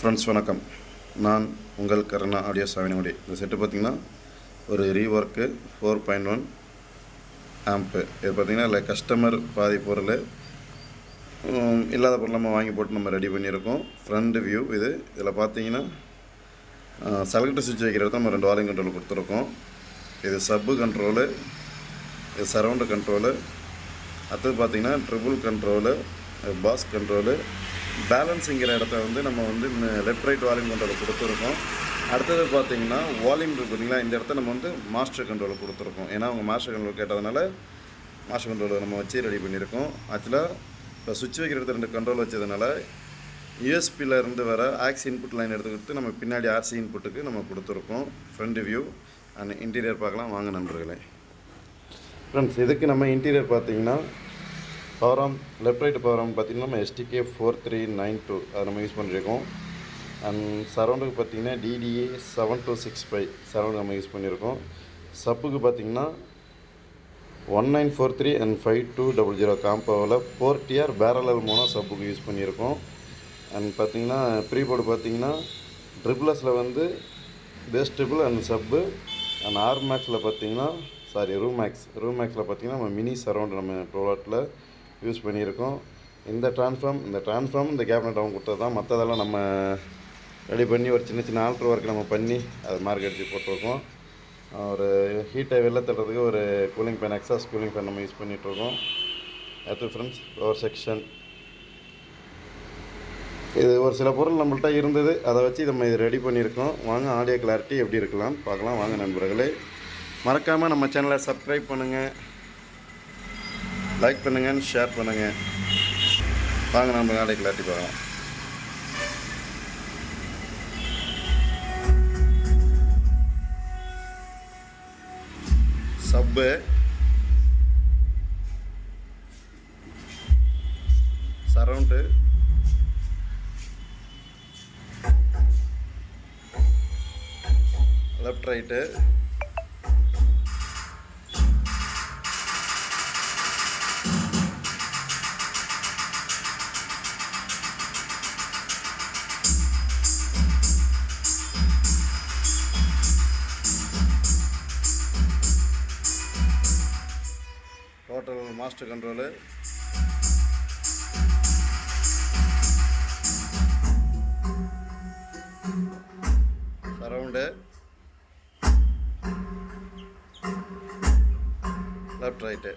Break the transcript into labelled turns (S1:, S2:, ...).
S1: Friends வணக்கம். நான் உங்கள் கருணா ஆடியோ அவினாங்குடி. இந்த செட்டு பார்த்திங்கன்னா ஒரு ரீஒர்க்கு 4.1 ஆம்ப்பு. இது பார்த்திங்கன்னா இல்லை கஸ்டமர் பாதி பொருள் இல்லாத பொருள் நம்ம வாங்கி போட்டு நம்ம ரெடி பண்ணியிருக்கோம். ஃப்ரண்ட் வியூ இது. இதில் பார்த்திங்கன்னா செலக்டர் சுவிட்ச் வைக்கிற இடத்துல நம்ம 2 வால்யூம் கண்ட்ரோல் கொடுத்துருக்கோம். இது சப்பு கண்ட்ரோலு, இது சரவுண்டு கண்ட்ரோலு, அடுத்தது பார்த்திங்கன்னா ட்ரிபிள் கண்ட்ரோலு, பாஸ் கண்ட்ரோலு, பேலன்ஸுங்கிற இடத்த நம்ம லெஃப்ட் ரைட் வால்யூம் கண்ட்ரோல் கொடுத்துருக்கோம். அடுத்தது பார்த்திங்கன்னா வால்யூம் இருக்குது பார்த்திங்களா, இந்த இடத்த நம்ம மாஸ்டர் கண்ட்ரோல் கொடுத்துருக்கோம். ஏன்னா அவங்க மாஸ்டர் கண்ட்ரோல் கேட்டதுனால மாஸ்டர் கண்ட்ரோல் நம்ம வச்சு ரெடி பண்ணியிருக்கோம். ஆக்சுவலாக இப்போ சுவிட்ச் வைக்கிற இடத்துல 2 கண்ட்ரோல் வச்சதுனால யூஎஸ்பியில் இருந்து வர ஆக்ஸ் இன்புட் லைன் எடுத்துக்கிட்டு நம்ம பின்னாடி ஆர்சி இன்புட்டுக்கு நம்ம கொடுத்துருக்கோம். ஃப்ரண்ட் வியூ அண்ட் இன்டீரியர் பார்க்கலாம் வாங்க நண்பர்களே. ஃப்ரெண்ட்ஸ், இதுக்கு நம்ம இன்டீரியர் பார்த்திங்கன்னா பவர் ஆம் லெஃப்ட் ரைட்டு பவர் ஆம் பார்த்திங்கன்னா நம்ம STK 4392 அதை நம்ம யூஸ் பண்ணியிருக்கோம். அண்ட் சரௌண்டுக்கு பார்த்திங்கன்னா DDA 7265 சரௌண்டு நம்ம யூஸ் பண்ணியிருக்கோம். சப்புக்கு பார்த்திங்கன்னா 1943 அண்ட் 5200 காம்போவில் 4TR பேரலல் மோனோ சப்புக்கு யூஸ் பண்ணியிருக்கோம். அண்ட் பார்த்திங்கன்னா ப்ரீபோர்டு பார்த்திங்கன்னா ட்ரிபிள்எஸில் bass triple and sub. And ஆர்மேக்ஸில் பார்த்திங்கன்னா ரூமேக்ஸில் பார்த்திங்கன்னா நம்ம மினி சரௌண்டு நம்ம ப்ரோடக்ட்டில் யூஸ் பண்ணியிருக்கோம். இந்த ட்ரான்ஸ்ஃபார்ம் இந்த கேபினட் அவங்க கொடுத்தது தான். மற்றதெல்லாம் நம்ம ரெடி பண்ணி ஒரு சின்ன ஆல்ட்ரு ஒர்க் நம்ம பண்ணி அது மார்க் அடித்து போட்டிருக்கோம். ஒரு ஹீட்டை வெளில தட்டுறதுக்கு ஒரு cooling fan, exhaust cooling fan நம்ம யூஸ் பண்ணிகிட்ருக்கோம். அடுத்து ஃப்ரெண்ட்ஸ், பவர் செக்ஷன். இது ஒரு சில பொருள் நம்மள்கிட்ட இருந்தது, அதை வச்சு நம்ம இது ரெடி பண்ணியிருக்கோம். வாங்க ஆடியோ கிளாரிட்டி எப்படி இருக்கலாம் பார்க்கலாம் வாங்க நண்பர்களே. மறக்காமல் நம்ம சேனலை சப்ஸ்கிரைப் பண்ணுங்கள், லைக் பண்ணுங்கள், ஷேர் பண்ணுங்கள். வாங்க நம்ம ஆடியோ கிளாரிட்டி பார்க்கலாம். சப்பு, surround, left right, total master control, surround, left right.